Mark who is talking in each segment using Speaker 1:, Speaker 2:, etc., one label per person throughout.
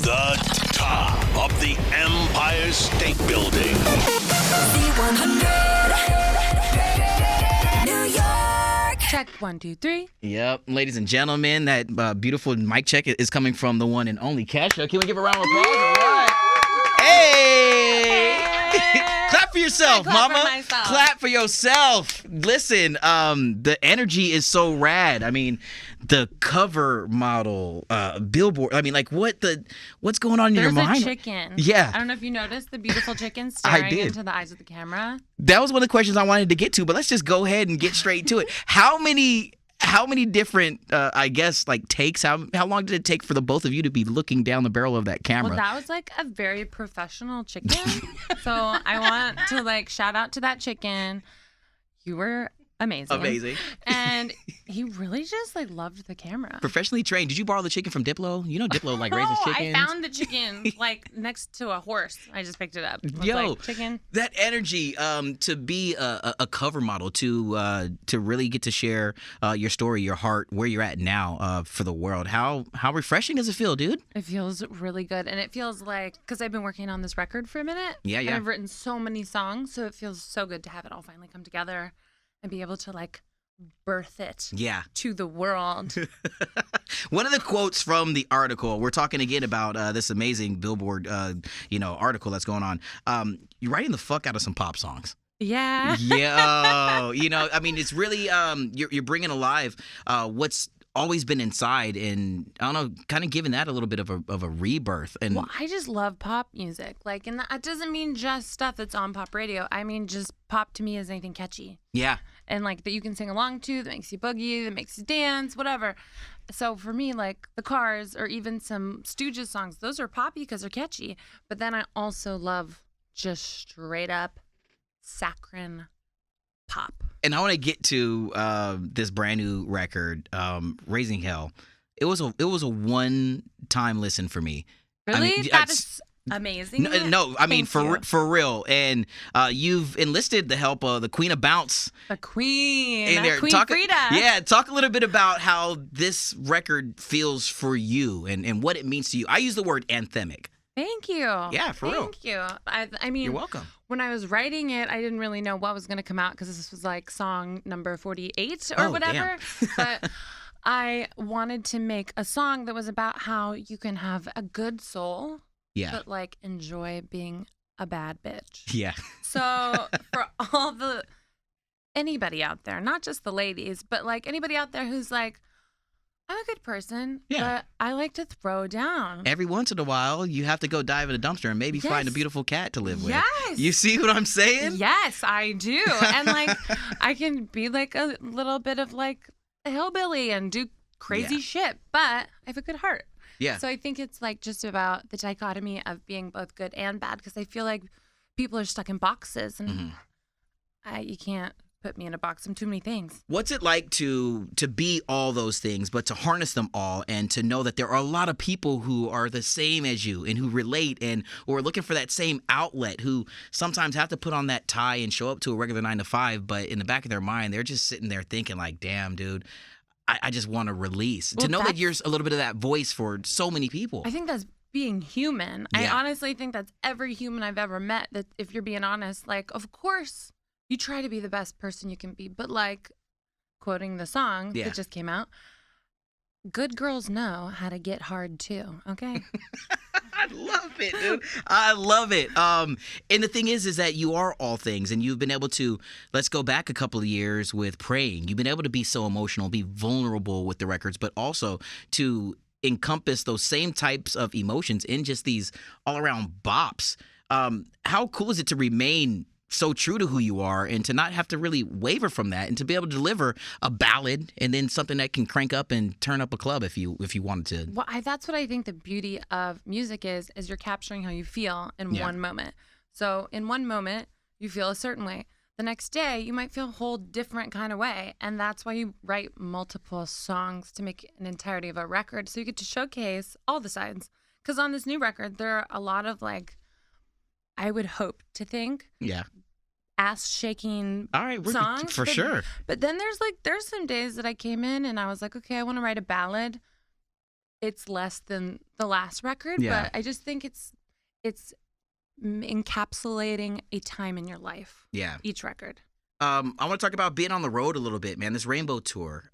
Speaker 1: The top of the Empire State Building.
Speaker 2: Z100. New York.
Speaker 3: Check 1, 2, 3.
Speaker 4: Yep, ladies and gentlemen, that beautiful mic check is coming from the one and only Kesha. Can we give a round of applause? All right. Hey! Clap for yourself,
Speaker 3: Clap
Speaker 4: mama.
Speaker 3: for myself.
Speaker 4: Clap for yourself. Listen, the energy is so rad. I mean, the cover model, billboard. I mean, like, what's going on in your mind?
Speaker 3: There's a chicken.
Speaker 4: Yeah.
Speaker 3: I don't know if you noticed the beautiful chicken
Speaker 4: I
Speaker 3: staring
Speaker 4: did.
Speaker 3: into the eyes of the camera.
Speaker 4: That was one of the questions I wanted to get to, but let's just go ahead and get straight to it. How many different, I guess, like takes? How long did it take for the both of you to be looking down the barrel of that camera?
Speaker 3: Well, that was like a very professional chicken. So I want to like shout out to that chicken. You were amazing.
Speaker 4: Amazing.
Speaker 3: And he really just like loved the camera.
Speaker 4: Professionally trained. Did you borrow the chicken from Diplo? You know Diplo like raises chickens.
Speaker 3: I found the chicken like next to a horse. I just picked it up. I was
Speaker 4: Yo,
Speaker 3: like, chicken.
Speaker 4: that energy to be a cover model, to really get to share your story, your heart, where you're at now for the world. How refreshing does it feel, dude?
Speaker 3: It feels really good. And it feels like, because I've been working on this record for a minute.
Speaker 4: Yeah.
Speaker 3: And I've written so many songs. So it feels so good to have it all finally come together and be able to like birth it to the world.
Speaker 4: One of the quotes from the article, we're talking again about this amazing Billboard article that's going on. You're writing the fuck out of some pop songs.
Speaker 3: Yeah.
Speaker 4: Yeah. I mean, it's really you're bringing alive what's always been inside, and I don't know, kind of giving that a little bit of a rebirth. And
Speaker 3: Well, I just love pop music. Like, and that doesn't mean just stuff that's on pop radio. I mean, just pop to me is anything catchy.
Speaker 4: yeah.
Speaker 3: And like that you can sing along to, that makes you boogie, that makes you dance, whatever. So for me, like the Cars or even some Stooges songs, those are poppy because they're catchy. But then I also love just straight up saccharine pop.
Speaker 4: And I want to get to this brand new record, Raising Hell. It was a one-time listen for me.
Speaker 3: Really?
Speaker 4: I mean,
Speaker 3: That is amazing.
Speaker 4: No, I mean
Speaker 3: Thank you.
Speaker 4: for real. And you've enlisted the help of the Queen of Bounce.
Speaker 3: The Queen.
Speaker 4: In there.
Speaker 3: Queen
Speaker 4: Talk,
Speaker 3: Frida.
Speaker 4: Yeah, talk a little bit about how this record feels for you and what it means to you. I use the word anthemic.
Speaker 3: Thank you.
Speaker 4: Yeah, for real.
Speaker 3: Thank you. I mean,
Speaker 4: You're welcome.
Speaker 3: when I was writing it, I didn't really know what was going to come out because this was like song number 48 or
Speaker 4: Oh,
Speaker 3: whatever.
Speaker 4: damn.
Speaker 3: But I wanted to make a song that was about how you can have a good soul,
Speaker 4: Yeah.
Speaker 3: but like enjoy being a bad bitch.
Speaker 4: Yeah.
Speaker 3: So for anybody out there, not just the ladies, but like anybody out there who's like, I'm a good person,
Speaker 4: Yeah.
Speaker 3: but I like to throw down.
Speaker 4: Every once in a while, you have to go dive in a dumpster and maybe find a
Speaker 3: Yes.
Speaker 4: beautiful cat to live with.
Speaker 3: Yes.
Speaker 4: You see what I'm saying?
Speaker 3: Yes, I do. And like I can be like a little bit of like a hillbilly and do crazy
Speaker 4: Yeah.
Speaker 3: shit, but I have a good heart.
Speaker 4: Yeah.
Speaker 3: So I think it's like just about the dichotomy of being both good and bad because I feel like people are stuck in boxes and you can't put me in a box. I'm too many things.
Speaker 4: What's it like to be all those things, but to harness them all and to know that there are a lot of people who are the same as you and who relate and or are looking for that same outlet, who sometimes have to put on that tie and show up to a regular 9 to 5, but in the back of their mind, they're just sitting there thinking like, damn, dude, I just want to release.
Speaker 3: Well,
Speaker 4: to know that
Speaker 3: that's-
Speaker 4: you're a little bit of that voice for so many people.
Speaker 3: I think that's being human. I
Speaker 4: Yeah.
Speaker 3: honestly think that's every human I've ever met, that if you're being honest, like, of course you try to be the best person you can be, but like quoting the song
Speaker 4: Yeah.
Speaker 3: that just came out, good girls know how to get hard too, okay?
Speaker 4: I love it, dude. I love it. And the thing is that you are all things, and you've been able to, let's go back a couple of years with Praying. You've been able to be so emotional, be vulnerable with the records, but also to encompass those same types of emotions in just these all-around bops. How cool is it to remain so true to who you are and to not have to really waver from that and to be able to deliver a ballad and then something that can crank up and turn up a club if you wanted to?
Speaker 3: Well, that's what I think the beauty of music is you're capturing how you feel in
Speaker 4: Yeah.
Speaker 3: one moment. So in one moment, you feel a certain way. The next day, you might feel a whole different kind of way. And that's why you write multiple songs to make an entirety of a record. So you get to showcase all the sides. Because on this new record, there are a lot of like, I would hope to think,
Speaker 4: Yeah.
Speaker 3: ass shaking
Speaker 4: All right,
Speaker 3: songs.
Speaker 4: for sure.
Speaker 3: But then there's some days that I came in and I was like, okay, I want to write a ballad. it's less than the last record,
Speaker 4: Yeah.
Speaker 3: but I just think it's encapsulating a time in your life.
Speaker 4: Yeah.
Speaker 3: Each record.
Speaker 4: I want to talk about being on the road a little bit, man. This Rainbow Tour,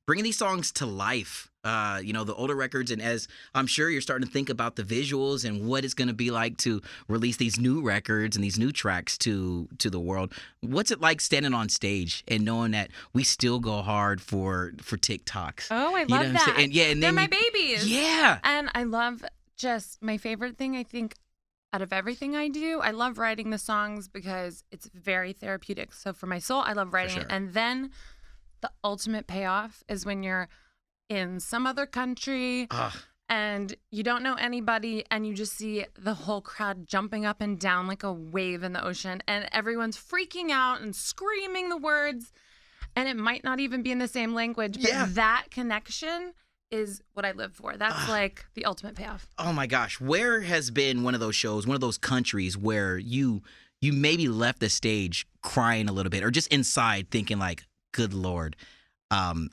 Speaker 4: bringing these songs to life. The older records, and as I'm sure you're starting to think about the visuals and what it's going to be like to release these new records and these new tracks to the world. What's it like standing on stage and knowing that we still go hard for TikToks?
Speaker 3: Oh, I
Speaker 4: You know
Speaker 3: love
Speaker 4: what I'm
Speaker 3: that.
Speaker 4: saying? And yeah, and
Speaker 3: They're
Speaker 4: then
Speaker 3: my babies.
Speaker 4: Yeah.
Speaker 3: And I love just my favorite thing, I think, out of everything I do, I love writing the songs because it's very therapeutic. So for my soul, I love writing it. And then the ultimate payoff is when you're in some other country and you don't know anybody and you just see the whole crowd jumping up and down like a wave in the ocean and everyone's freaking out and screaming the words and it might not even be in the same language, but that connection is what I live for. That's like the ultimate payoff.
Speaker 4: Oh my gosh, where has been one of those shows, one of those countries where you maybe left the stage crying a little bit or just inside thinking like, good Lord,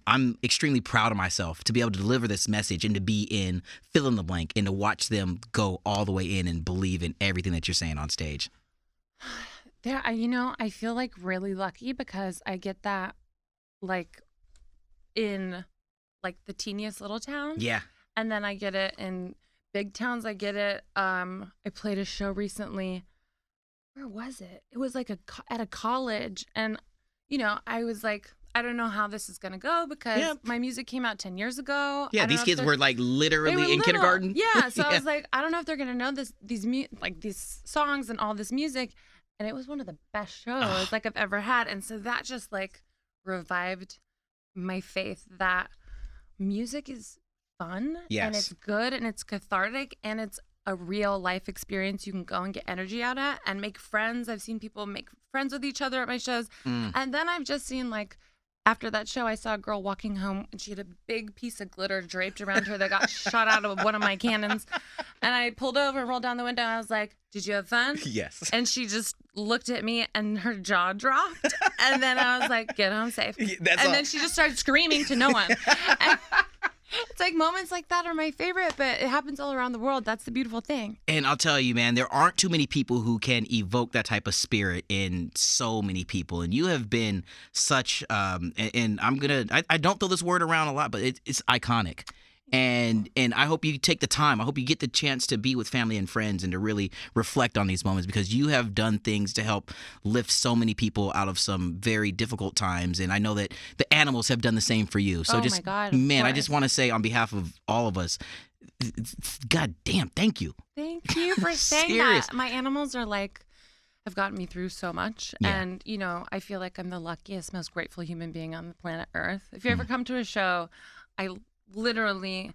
Speaker 4: I'm extremely proud of myself to be able to deliver this message and to be in fill in the blank and to watch them go all the way in and believe in everything that you're saying on stage.
Speaker 3: I feel like really lucky because I get that like in like the teeniest little towns.
Speaker 4: Yeah.
Speaker 3: And then I get it in big towns. I get it. I played a show recently. Where was it? It was like at a college. And, I was like, I don't know how this is going to go because my music came out 10 years ago.
Speaker 4: Yeah, these kids were like literally in kindergarten.
Speaker 3: Yeah. So I was like, I don't know if they're going to know these songs and all this music. And it was one of the best shows like I've ever had. And so that just like revived my faith that music is fun and it's good and it's cathartic and it's a real life experience you can go and get energy out at and make friends. I've seen people make friends with each other at my shows. And then I've just seen like after that show, I saw a girl walking home and she had a big piece of glitter draped around her that got shot out of one of my cannons. And I pulled over and rolled down the window and I was like, did you have fun?
Speaker 4: Yes.
Speaker 3: And she just looked at me and her jaw dropped. And then I was like, get home safe. Then she just started screaming to no one. And it's like moments like that are my favorite, but it happens all around the world. That's the beautiful thing.
Speaker 4: And I'll tell you, man, there aren't too many people who can evoke that type of spirit in so many people. And you have been such, and I don't throw this word around a lot, but it's iconic. And I hope you take the time. I hope you get the chance to be with family and friends and to really reflect on these moments because you have done things to help lift so many people out of some very difficult times. And I know that the animals have done the same for you. So
Speaker 3: my God,
Speaker 4: man, I just want to say on behalf of all of us, God damn, thank you.
Speaker 3: Thank you for saying that. My animals are like, have gotten me through so much.
Speaker 4: Yeah.
Speaker 3: And, I feel like I'm the luckiest, most grateful human being on the planet Earth. If you ever come to a show, I literally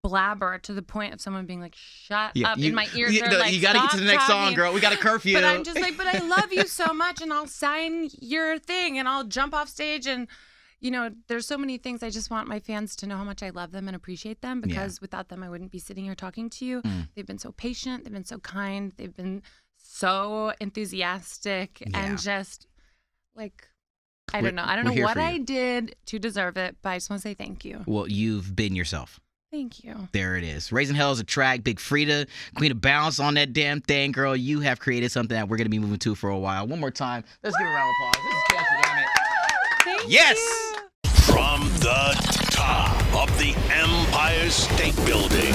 Speaker 3: blabber to the point of someone being like, shut up. In my ears are like,
Speaker 4: you got to get to the next song, girl. We got a curfew.
Speaker 3: But I'm just like, but I love you so much and I'll sign your thing and I'll jump off stage and, there's so many things. I just want my fans to know how much I love them and appreciate them because without them, I wouldn't be sitting here talking to you. They've been so patient. They've been so kind. They've been so enthusiastic and just like, I don't know. I don't know what I did to deserve it, but I just want to say thank you.
Speaker 4: Well, you've been yourself.
Speaker 3: Thank you.
Speaker 4: There it is. Raising Hell is a track. Big Frida, Queen of Bounce on that damn thing, girl. You have created something that we're going to be moving to for a while. One more time. Let's give a round of applause. This is Kesha, damn it.
Speaker 3: Thank
Speaker 4: yes.
Speaker 3: you.
Speaker 1: From the top of the Empire State Building.